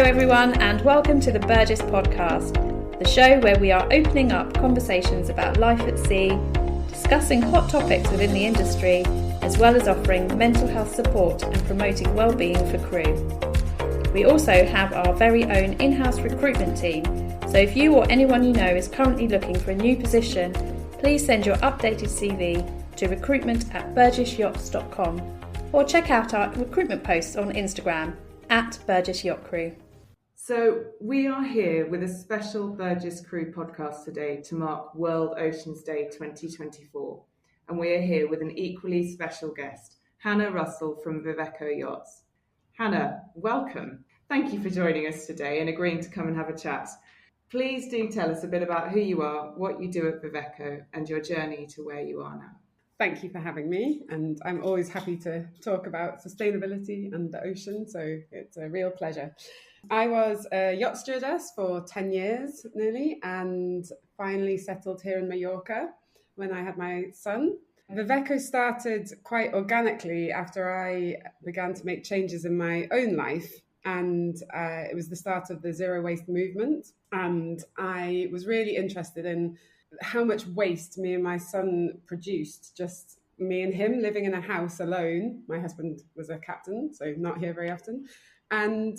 everyone, and welcome to the Burgess podcast, the show where we are opening up conversations about life at sea, discussing hot topics within the industry, as well as offering mental health support and promoting well-being for crew. We also have our very own in-house recruitment team, so if you or anyone you know is currently looking for a new position, please send your updated CV to recruitment@burgessyachts.com or check out our recruitment posts on Instagram @Burgess Yacht Crew. So we are here with a special Burgess Crew podcast today to mark World Oceans Day 2024. And we are here with an equally special guest, Hannah Russell from Viveco Yachts. Hannah, welcome. Thank you for joining us today and agreeing to come and have a chat. Please do tell us a bit about who you are, what you do at Viveco, and your journey to where you are now. Thank you for having me, and I'm always happy to talk about sustainability and the ocean, so it's a real pleasure. I was a yacht stewardess for 10 years nearly, and finally settled here in Mallorca when I had my son. Viveco started quite organically after I began to make changes in my own life, and it was the start of the zero waste movement, and I was really interested in how much waste me and my son produced, just me and him living in a house alone. My husband was a captain, so not here very often. And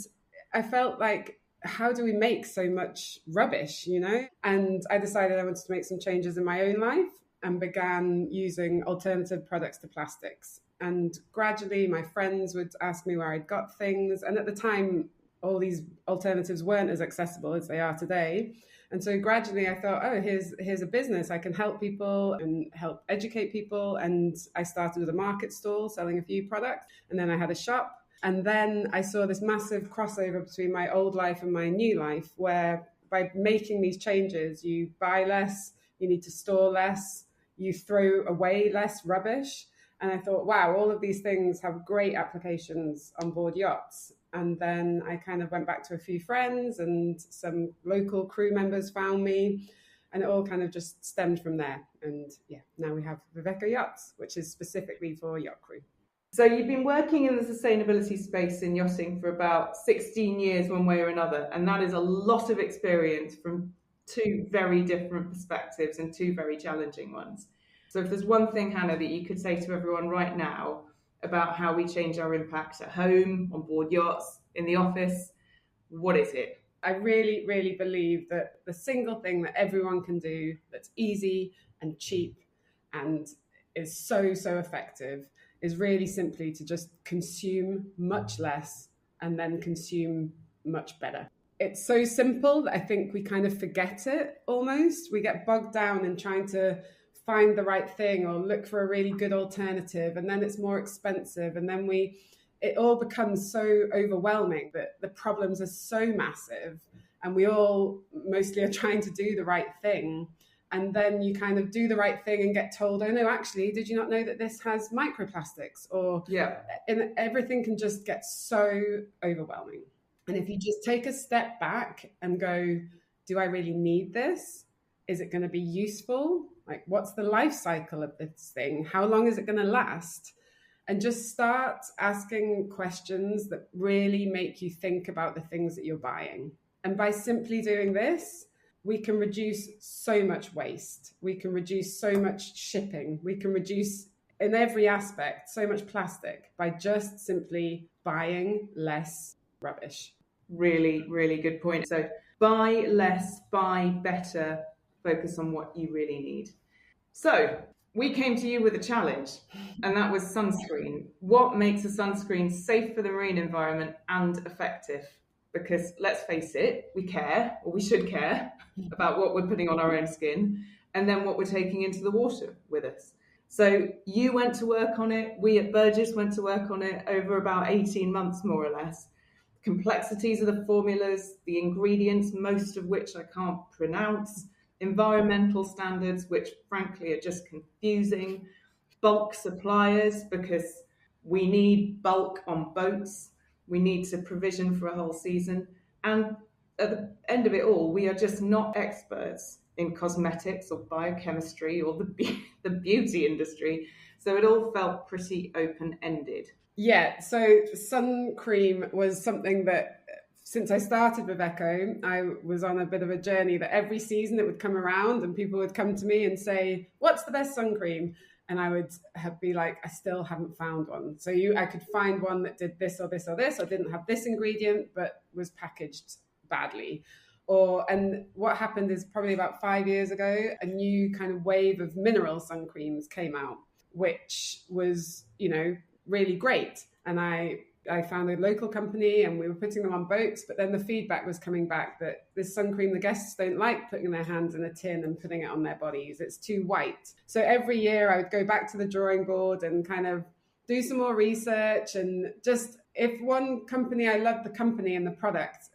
I felt like, how do we make so much rubbish, you know? And I decided I wanted to make some changes in my own life and began using alternative products to plastics. And gradually my friends would ask me where I'd got things. And at the time, all these alternatives weren't as accessible as they are today. And so gradually I thought, oh, here's a business. I can help people and help educate people. And I started with a market stall selling a few products. And then I had a shop. And then I saw this massive crossover between my old life and my new life, where by making these changes, you buy less, you need to store less, you throw away less rubbish. And I thought, wow, all of these things have great applications on board yachts. And then I kind of went back to a few friends, and some local crew members found me, and it all kind of just stemmed from there. And yeah, now we have Viveco Yachts, which is specifically for yacht crew. So you've been working in the sustainability space in yachting for about 16 years one way or another, and that is a lot of experience from two very different perspectives and two very challenging ones. So if there's one thing, Hannah, that you could say to everyone right now about how we change our impact at home, on board yachts, in the office, what is it? I really, really believe that the single thing that everyone can do that's easy and cheap and is so effective is really simply to just consume much less and then consume much better. It's so simple that I think we kind of forget it almost. We get bogged down in trying to find the right thing or look for a really good alternative, and then it's more expensive, and then it all becomes so overwhelming that the problems are so massive, and we all mostly are trying to do the right thing, and then you kind of do the right thing and get told, oh no, actually, did you not know that this has microplastics? Or and everything can just get so overwhelming. And if you just take a step back and go, do I really need this? Is it going to be useful? Like, what's the life cycle of this thing? How long is it going to last? And just start asking questions that really make you think about the things that you're buying. And by simply doing this, we can reduce so much waste. We can reduce so much shipping. We can reduce, in every aspect, so much plastic by just simply buying less rubbish. Really, really good point. So buy less, buy better, focus on what you really need. So we came to you with a challenge, and that was sunscreen. What makes a sunscreen safe for the marine environment and effective? Because let's face it, we care, or we should care, about what we're putting on our own skin and then what we're taking into the water with us. So you went to work on it. We at Burgess went to work on it over about 18 months, more or less. Complexities of the formulas, the ingredients, most of which I can't pronounce, environmental standards, which frankly are just confusing, bulk suppliers, because we need bulk on boats. We need to provision for a whole season. And at the end of it all, we are just not experts in cosmetics or biochemistry or the beauty industry. So it all felt pretty open-ended. Yeah, so sun cream was something that since I started Viveco, I was on a bit of a journey that every season it would come around and people would come to me and say, what's the best sun cream? And I would be like, I still haven't found one. So I could find one that did this or this or this, or didn't have this ingredient, but was packaged badly. And what happened is probably about 5 years ago, a new kind of wave of mineral sun creams came out, which was, really great. And I found a local company and we were putting them on boats, but then the feedback was coming back that this sun cream, the guests don't like putting their hands in a tin and putting it on their bodies. It's too white. So every year I would go back to the drawing board and kind of do some more research. And just if one company, I loved the company and the product,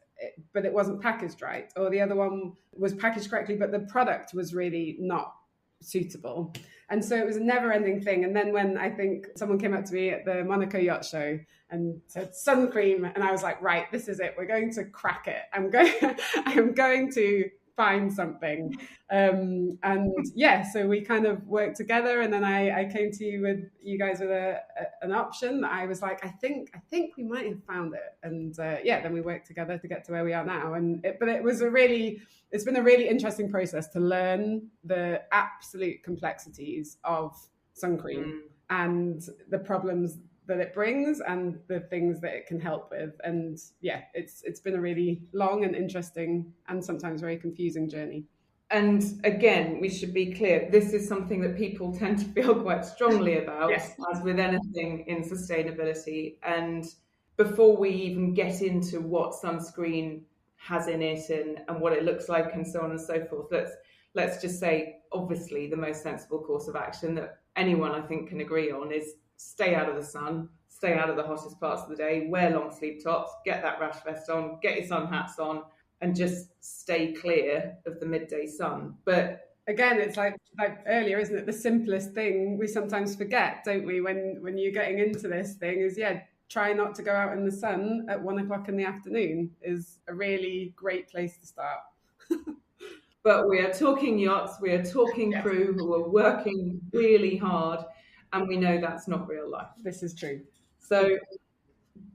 but it wasn't packaged right, or the other one was packaged correctly, but the product was really not suitable. And so it was a never-ending thing. And then when I think someone came up to me at the Monaco Yacht Show and said sun cream, and I was like, right, this is it. We're going to crack it. I'm going to find something. So we kind of worked together, and then I came to you guys with an option that I was like, I think we might have found it. And then we worked together to get to where we are now. It's been a really interesting process to learn the absolute complexities of sun cream and the problems that it brings and the things that it can help with. And it's been a really long and interesting and sometimes very confusing journey. And again, we should be clear, this is something that people tend to feel quite strongly about, yes, as with anything in sustainability. And before we even get into what sunscreen has in it and what it looks like and so on and so forth, let's just say, obviously, the most sensible course of action that anyone, I think, can agree on is stay out of the sun, stay out of the hottest parts of the day, wear long sleeve tops, get that rash vest on, get your sun hats on, and just stay clear of the midday sun. But again, it's like earlier, isn't it? The simplest thing we sometimes forget, don't we, when you're getting into this thing is, try not to go out in the sun at 1 o'clock in the afternoon is a really great place to start. But we are talking yachts, we are talking crew who are working really hard, and we know that's not real life. This is true. So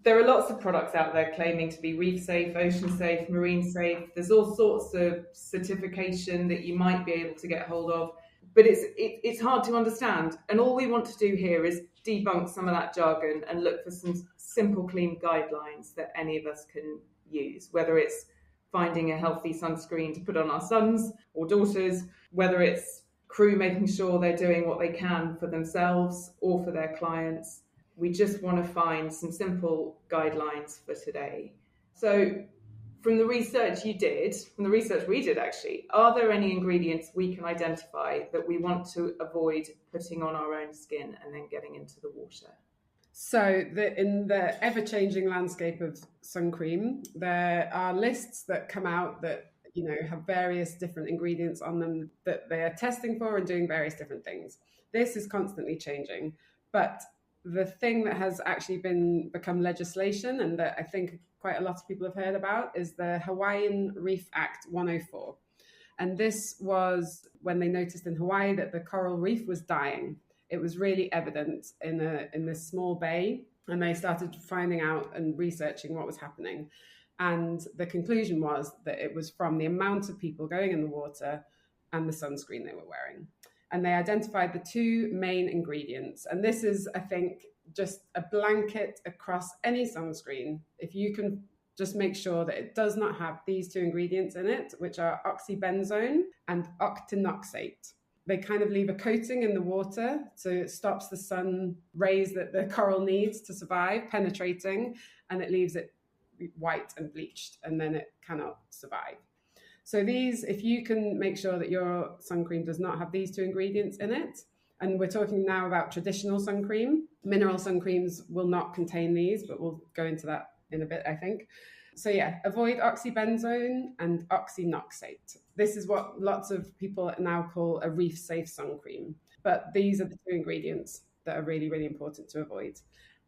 there are lots of products out there claiming to be reef safe, ocean safe, marine safe. There's all sorts of certification that you might be able to get hold of, but it's hard to understand. And all we want to do here is debunk some of that jargon and look for some simple, clean guidelines that any of us can use, whether it's finding a healthy sunscreen to put on our sons or daughters, whether it's crew making sure they're doing what they can for themselves or for their clients. We just want to find some simple guidelines for today. So from the research we did actually, are there any ingredients we can identify that we want to avoid putting on our own skin and then getting into the water? So in the ever-changing landscape of sun cream, there are lists that come out that have various different ingredients on them that they are testing for and doing various different things. This is constantly changing, but the thing that has actually become legislation and that I think quite a lot of people have heard about is the Hawaiian Reef Act 104. And this was when they noticed in Hawaii that the coral reef was dying. It was really evident in this small bay, and they started finding out and researching what was happening. And the conclusion was that it was from the amount of people going in the water and the sunscreen they were wearing. And they identified the two main ingredients. And this is, I think, just a blanket across any sunscreen. If you can just make sure that it does not have these two ingredients in it, which are oxybenzone and octinoxate. They kind of leave a coating in the water, so it stops the sun rays that the coral needs to survive penetrating, and it leaves it white and bleached, and then it cannot survive. So if you can make sure that your sun cream does not have these two ingredients in it, and we're talking now about traditional sun cream, mineral sun creams will not contain these, but we'll go into that in a bit, I think. So avoid oxybenzone and oxynoxate. This is what lots of people now call a reef safe sun cream. But these are the two ingredients that are really, really important to avoid.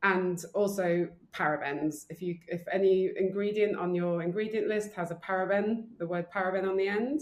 And also parabens. If any ingredient on your ingredient list has a paraben, the word paraben on the end,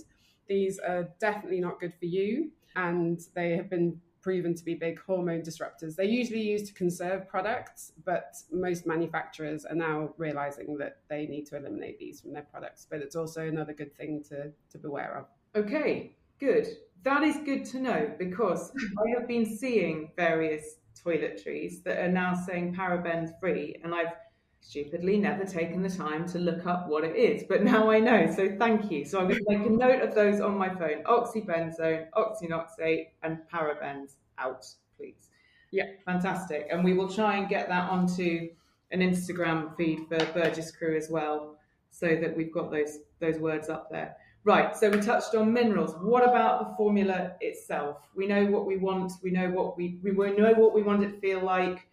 these are definitely not good for you. And they have been proven to be big hormone disruptors. They're usually used to conserve products, but most manufacturers are now realizing that they need to eliminate these from their products. But it's also another good thing to beware of. Okay, good. That is good to know, because I have been seeing various toiletries that are now saying parabens free, and I've stupidly never taken the time to look up what it is, but now I know, so thank you. So I'm going to make a note of those on my phone: oxybenzone, oxynoxate, and parabens out, please. Yeah, fantastic. And we will try and get that onto an Instagram feed for Burgess Crew as well, so that we've got those words up there. Right, so we touched on minerals. What about the formula itself? We know what we want. We know what we know what we want it to feel like.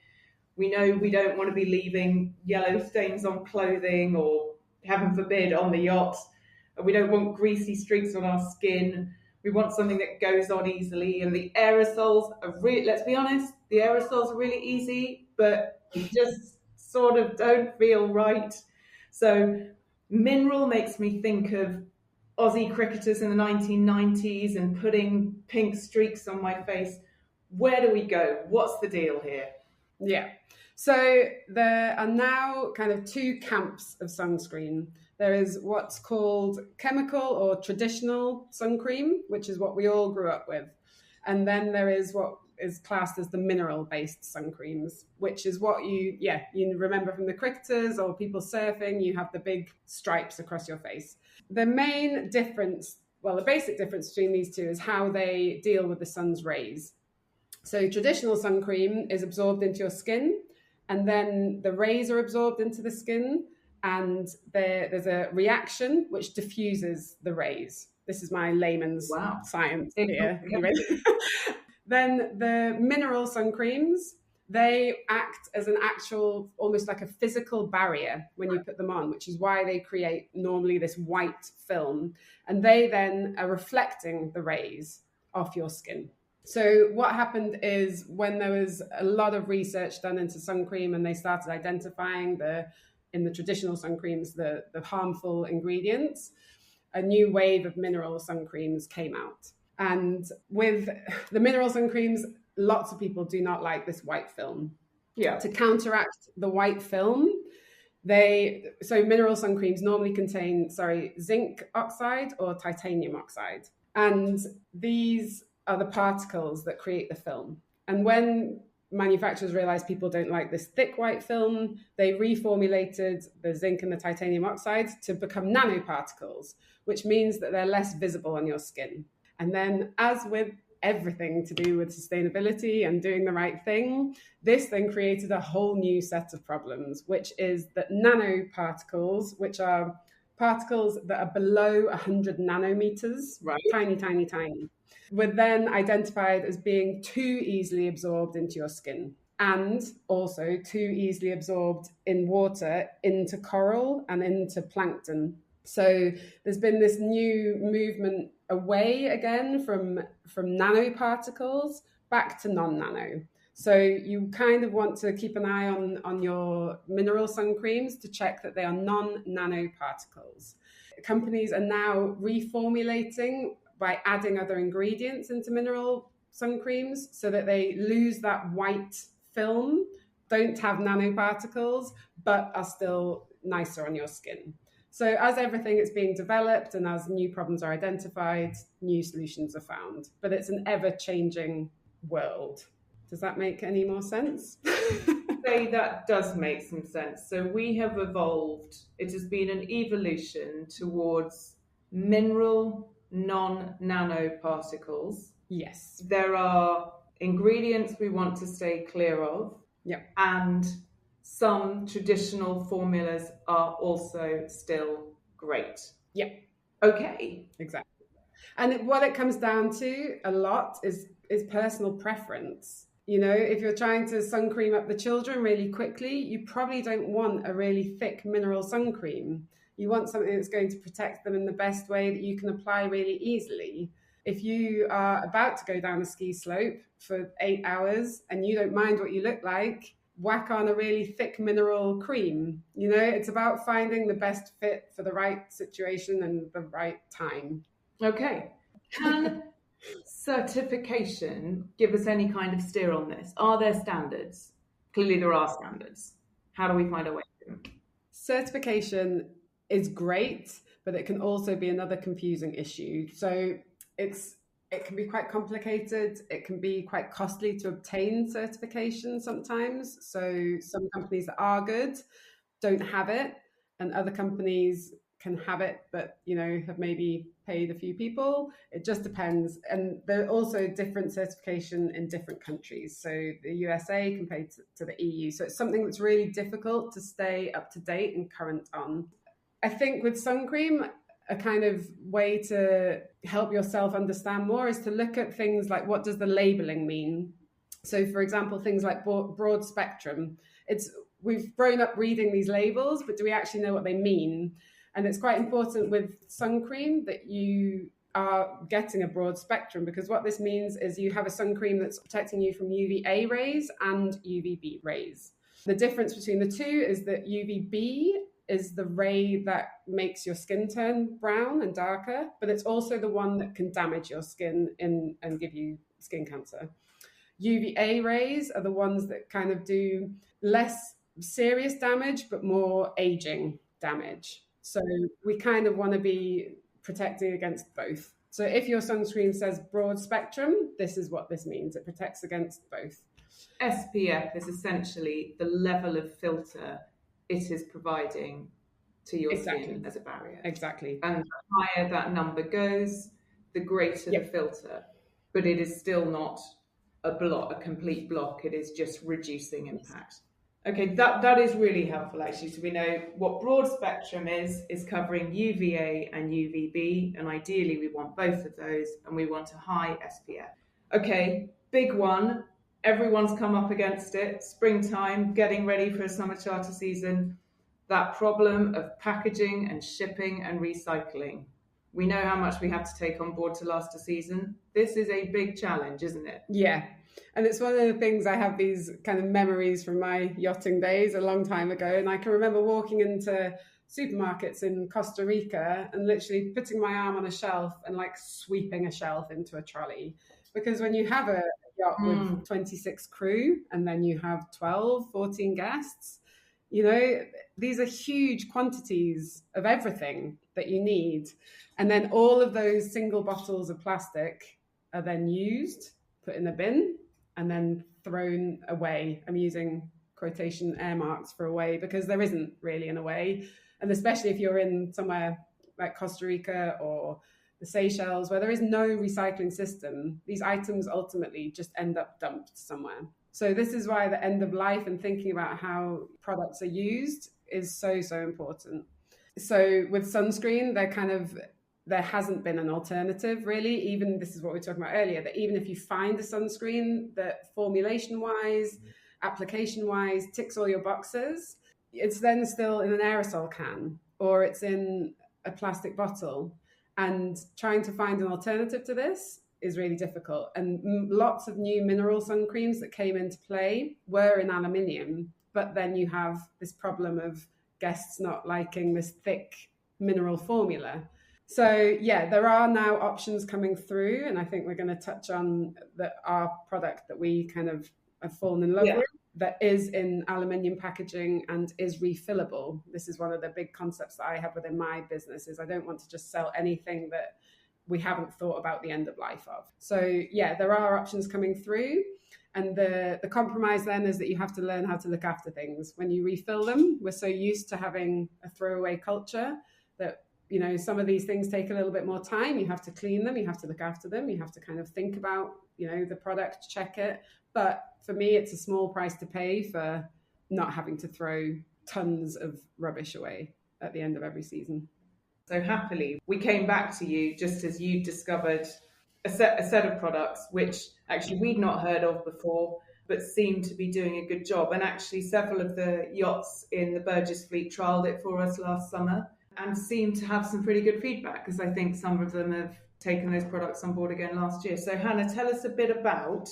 We know we don't want to be leaving yellow stains on clothing, or, heaven forbid, on the yacht. We don't want greasy streaks on our skin. We want something that goes on easily. And the aerosols are let's be honest, the aerosols are really easy, but they just sort of don't feel right. So mineral makes me think of Aussie cricketers in the 1990s and putting pink streaks on my face. Where do we go? What's the deal here? Yeah. So there are now kind of two camps of sunscreen. There is what's called chemical or traditional sun cream, which is what we all grew up with. And then there is what is classed as the mineral-based sun creams, which is what you remember from the cricketers or people surfing. You have the big stripes across your face. The main difference, the basic difference between these two is how they deal with the sun's rays. So traditional sun cream is absorbed into your skin, and then the rays are absorbed into the skin, and there's a reaction which diffuses the rays. This is my layman's science here. Then the mineral sun creams, they act as an actual, almost like a physical barrier when you put them on, which is why they create normally this white film, and they then are reflecting the rays off your skin. So what happened is, when there was a lot of research done into sun cream and they started identifying in the traditional sun creams, the harmful ingredients, a new wave of mineral sun creams came out. And with the mineral sun creams, lots of people do not like this white film. Yeah. To counteract the white film, so mineral sun creams normally contain, zinc oxide or titanium oxide. And these are the particles that create the film. And when manufacturers realized people don't like this thick white film, they reformulated the zinc and the titanium oxide to become nanoparticles, which means that they're less visible on your skin. And then, as with everything to do with sustainability and doing the right thing, this then created a whole new set of problems, which is that nanoparticles, which are particles that are below 100 nanometers, tiny, tiny, tiny, were then identified as being too easily absorbed into your skin, and also too easily absorbed in water into coral and into plankton. So there's been this new movement away again from nanoparticles back to non-nano. So you kind of want to keep an eye on your mineral sun creams to check that they are non-nanoparticles. Companies are now reformulating by adding other ingredients into mineral sun creams so that they lose that white film, don't have nanoparticles, but are still nicer on your skin. So as everything is being developed and as new problems are identified, new solutions are found. But it's an ever-changing world. Does that make any more sense? That does make some sense. So we have evolved. It has been an evolution towards mineral non-nanoparticles. Yes. There are ingredients we want to stay clear of. Yeah. And some traditional formulas are also still great. Yeah. Okay. Exactly. And what it comes down to a lot is personal preference. You know, if you're trying to sun cream up the children really quickly, you probably don't want a really thick mineral sun cream. You want something that's going to protect them in the best way that you can apply really easily. If you are about to go down a ski slope for 8 hours and you don't mind what you look like, whack on a really thick mineral cream. You know, it's about finding the best fit for the right situation and the right time. Okay. Can Certification, give us any kind of steer on this. Are there standards? Clearly there are standards. How do we find a way to them? Certification is great, but it can also be another confusing issue. So it can be quite complicated. It can be quite costly to obtain certification sometimes. So some companies that are good don't have it, and other companies can have it, but have maybe paid a few people. It just depends. And there are also different certification in different countries. So the USA compared to the EU. So it's something that's really difficult to stay up to date and current on. I think with sun cream, a kind of way to help yourself understand more is to look at things like, what does the labeling mean? So for example, things like broad spectrum. We've grown up reading these labels, but do we actually know what they mean? And it's quite important with sun cream that you are getting a broad spectrum, because what this means is you have a sun cream that's protecting you from UVA rays and UVB rays. The difference between the two is that UVB is the ray that makes your skin turn brown and darker, but it's also the one that can damage your skin and give you skin cancer. UVA rays are the ones that kind of do less serious damage, but more aging damage. So we kind of want to be protecting against both. So if your sunscreen says broad spectrum, this is what this means. It protects against both. SPF is essentially the level of filter it is providing to your skin as a barrier. Exactly. And the higher that number goes, the greater the filter. But it is still not a complete block. It is just reducing impact. Okay, that is really helpful actually. So we know what broad spectrum is covering UVA and UVB, and ideally we want both of those, and we want a high SPF. Okay, big one. Everyone's come up against it. Springtime, getting ready for a summer charter season. That problem of packaging and shipping and recycling. We know how much we have to take on board to last a season. This is a big challenge, isn't it? Yeah. And it's one of the things, I have these kind of memories from my yachting days a long time ago. And I can remember walking into supermarkets in Costa Rica and literally putting my arm on a shelf and like sweeping a shelf into a trolley. Because when you have a yacht with 26 crew and then you have 12, 14 guests, these are huge quantities of everything that you need. And then all of those single bottles of plastic are then used, put in a bin, and then thrown away. I'm using quotation air marks for away because there isn't really an away. And especially if you're in somewhere like Costa Rica or the Seychelles, where there is no recycling system, these items ultimately just end up dumped somewhere. So this is why the end of life and thinking about how products are used is so, so important. So with sunscreen, there hasn't been an alternative really. Even this is what we were talking about earlier, that even if you find a sunscreen that formulation-wise, application-wise ticks all your boxes, it's then still in an aerosol can or it's in a plastic bottle. And trying to find an alternative to this is really difficult. And lots of new mineral sun creams that came into play were in aluminium, but then you have this problem of guests not liking this thick mineral formula. So yeah, there are now options coming through, and I think we're going to touch on our product that we kind of have fallen in love with, that is in aluminium packaging and is refillable. This is one of the big concepts that I have within my business, is I don't want to just sell anything that we haven't thought about the end of life of. So yeah, there are options coming through. And the compromise then is that you have to learn how to look after things. When you refill them, we're so used to having a throwaway culture that, some of these things take a little bit more time. You have to clean them, you have to look after them, you have to kind of think about, the product, check it. But for me, it's a small price to pay for not having to throw tons of rubbish away at the end of every season. So happily, we came back to you just as you discovered a set of products which actually we'd not heard of before, but seemed to be doing a good job. And actually several of the yachts in the Burgess fleet trialled it for us last summer and seemed to have some pretty good feedback, because I think some of them have taken those products on board again last year. So Hannah, tell us a bit about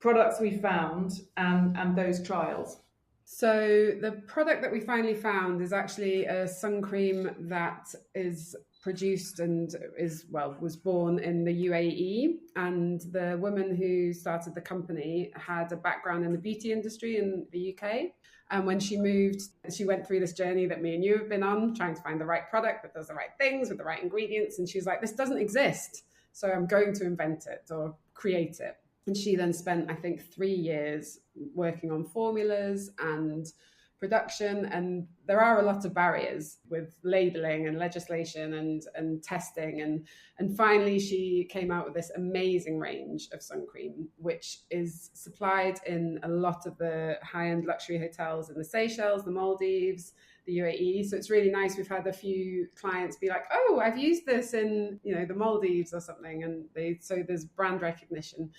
products we found and those trials. So the product that we finally found is actually a sun cream that is produced and was born in the UAE, and the woman who started the company had a background in the beauty industry in the UK. And when she moved, she went through this journey that me and you have been on, trying to find the right product that does the right things with the right ingredients. And she's like, this doesn't exist, so I'm going to invent it or create it. And she then spent, I think, 3 years working on formulas and production. And there are a lot of barriers with labeling and legislation and testing. And finally, she came out with this amazing range of sun cream, which is supplied in a lot of the high-end luxury hotels in the Seychelles, the Maldives, the UAE. So it's really nice. We've had a few clients be like, oh, I've used this in, the Maldives or something. And so there's brand recognition.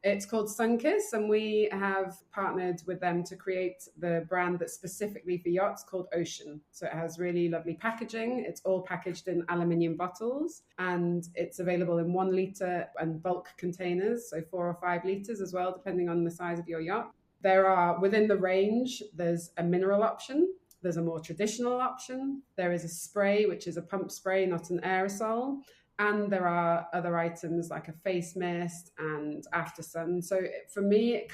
It's called Sunkiss, and we have partnered with them to create the brand that's specifically for yachts called Ocean. So it has really lovely packaging. It's all packaged in aluminium bottles, and it's available in 1 litre and bulk containers, so 4 or 5 litres as well, depending on the size of your yacht. There are, within the range, there's a mineral option. There's a more traditional option. There is a spray, which is a pump spray, not an aerosol. And there are other items like a face mist and after sun. So for me, it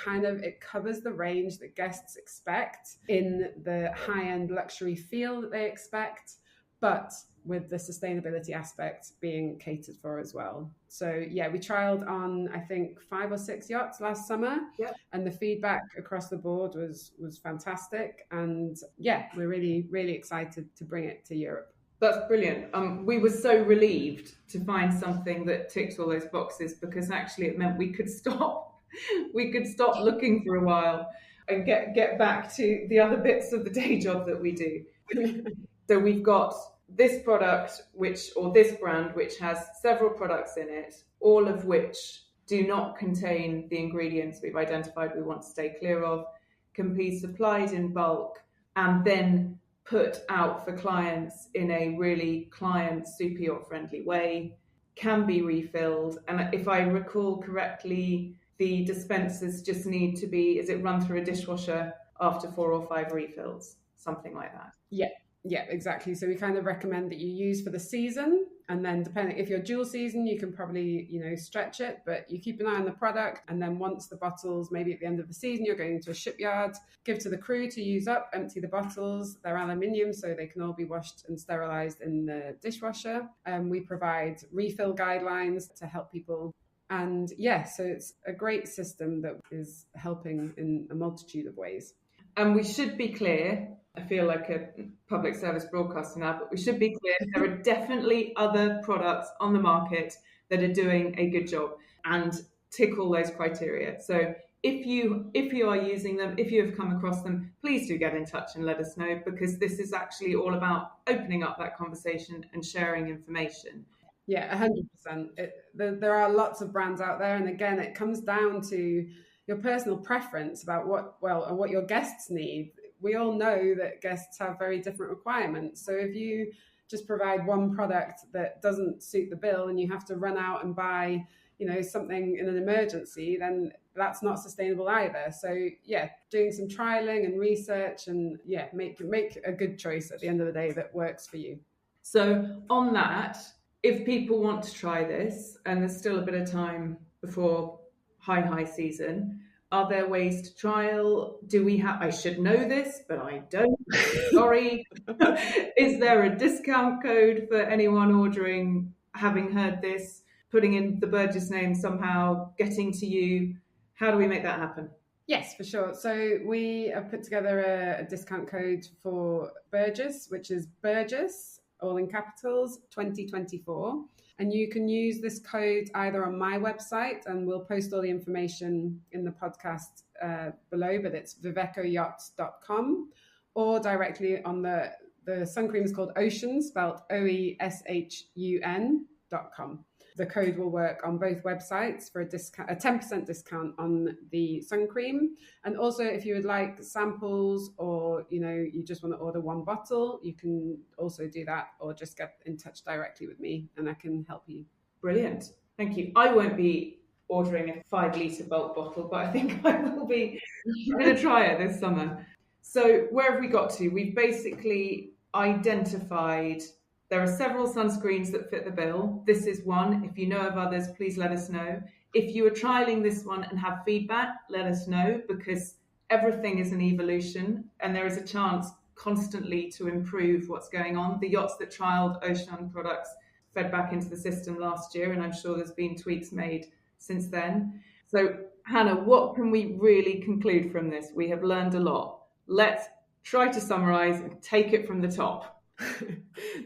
covers the range that guests expect in the high-end luxury feel that they expect, but with the sustainability aspect being catered for as well. So yeah, we trialed on, I think, 5 or 6 yachts last summer. Yep. And the feedback across the board was fantastic. And yeah, we're really, really excited to bring it to Europe. That's brilliant. We were so relieved to find something that ticked all those boxes, because actually it meant we could stop looking for a while and get back to the other bits of the day job that we do. So we've got this product, this brand, which has several products in it, all of which do not contain the ingredients we've identified we want to stay clear of, can be supplied in bulk and then put out for clients in a really client super yacht friendly way, can be refilled. And if I recall correctly, the dispensers just need to be, is it run through a dishwasher after 4 or 5 refills? Something like that. Yeah, exactly. So we kind of recommend that you use for the season, and then depending if you're dual season, you can probably, stretch it, but you keep an eye on the product. And then once the bottles, maybe at the end of the season, you're going into a shipyard, give to the crew to use up, empty the bottles. They're aluminium, so they can all be washed and sterilized in the dishwasher. We provide refill guidelines to help people. And yeah, so it's a great system that is helping in a multitude of ways. And we should be clear, I feel like a public service broadcaster now, but we should be clear, there are definitely other products on the market that are doing a good job and tick all those criteria. So if you are using them, if you have come across them, please do get in touch and let us know, because this is actually all about opening up that conversation and sharing information. Yeah, 100%. There are lots of brands out there. And again, it comes down to your personal preference about what your guests need. We all know that guests have very different requirements. So if you just provide one product that doesn't suit the bill and you have to run out and buy, something in an emergency, then that's not sustainable either. So yeah, doing some trialing and research and make a good choice at the end of the day that works for you. So on that, if people want to try this, and there's still a bit of time before high season, are there ways to trial? I should know this, but I don't. Sorry. Is there a discount code for anyone ordering, having heard this, putting in the Burgess name somehow, getting to you? How do we make that happen? Yes, for sure. So we have put together a discount code for Burgess, which is Burgess, all in capitals, 2024. And you can use this code either on my website, and we'll post all the information in the podcast below, but it's vivecoyachts.com, or directly on the sun cream is called Ocean, spelled OESHUN.com. The code will work on both websites for a 10% discount on the sun cream. And also, if you would like samples, or you just want to order one bottle, you can also do that, or just get in touch directly with me and I can help you. Brilliant. Thank you. I won't be ordering a 5-litre bulk bottle, but I think I will be. I'm going to try it this summer. So where have we got to? We've basically identified There are several sunscreens that fit the bill. This is one. If you know of others, please let us know. If you are trialing this one and have feedback, let us know, because everything is an evolution and there is a chance constantly to improve what's going on. The yachts that trialed Ocean products fed back into the system last year, and I'm sure there's been tweaks made since then. So, Hannah, what can we really conclude from this? We have learned a lot. Let's try to summarize and take it from the top.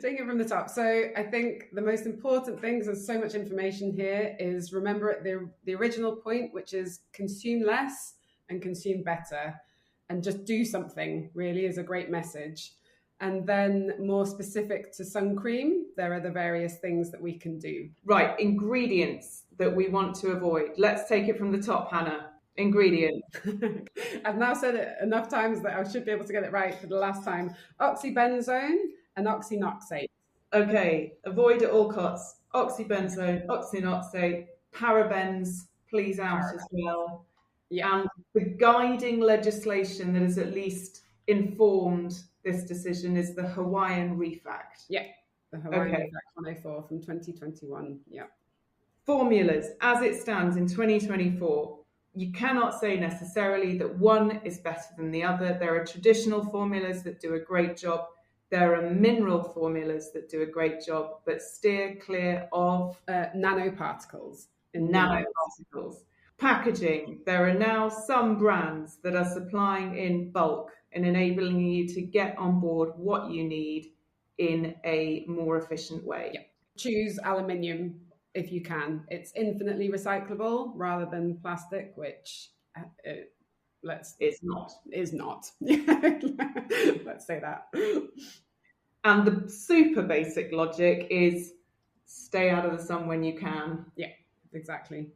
Take it from the top. So I think the most important things, there's so much information here, is remember the original point, which is consume less and consume better, and just do something, really, is a great message. And then more specific to sun cream, there are the various things that we can do. Right, ingredients that we want to avoid. Let's take it from the top, Hannah. Ingredients. I've now said it enough times that I should be able to get it right for the last time. Oxybenzone and oxynoxate. Okay, avoid at all costs. Oxybenzone, oxynoxate, parabens, please out as well. Yeah. And the guiding legislation that has at least informed this decision is the Hawaiian Reef Act. Yeah, the Hawaiian Reef Act 104 from 2021. Yeah. Formulas, as it stands in 2024, you cannot say necessarily that one is better than the other. There are traditional formulas that do a great job. There are mineral formulas that do a great job, but steer clear of nanoparticles. Nanoparticles. Packaging. There are now some brands that are supplying in bulk and enabling you to get on board what you need in a more efficient way. Yeah. Choose aluminium if you can. It's infinitely recyclable rather than plastic, which is not. Let's say that. And the super basic logic is stay out of the sun when you can. Yeah, exactly.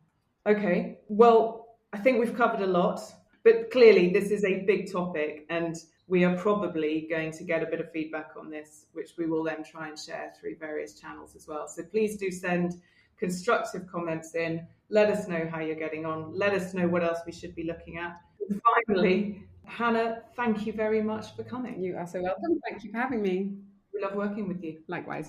Okay, well, I think we've covered a lot, but clearly this is a big topic and we are probably going to get a bit of feedback on this, which we will then try and share through various channels as well. So please do send constructive comments in. Let us know how you're getting on. Let us know what else we should be looking at. And finally, Hannah, thank you very much for coming. You are so welcome. Thank you for having me. We love working with you. Likewise.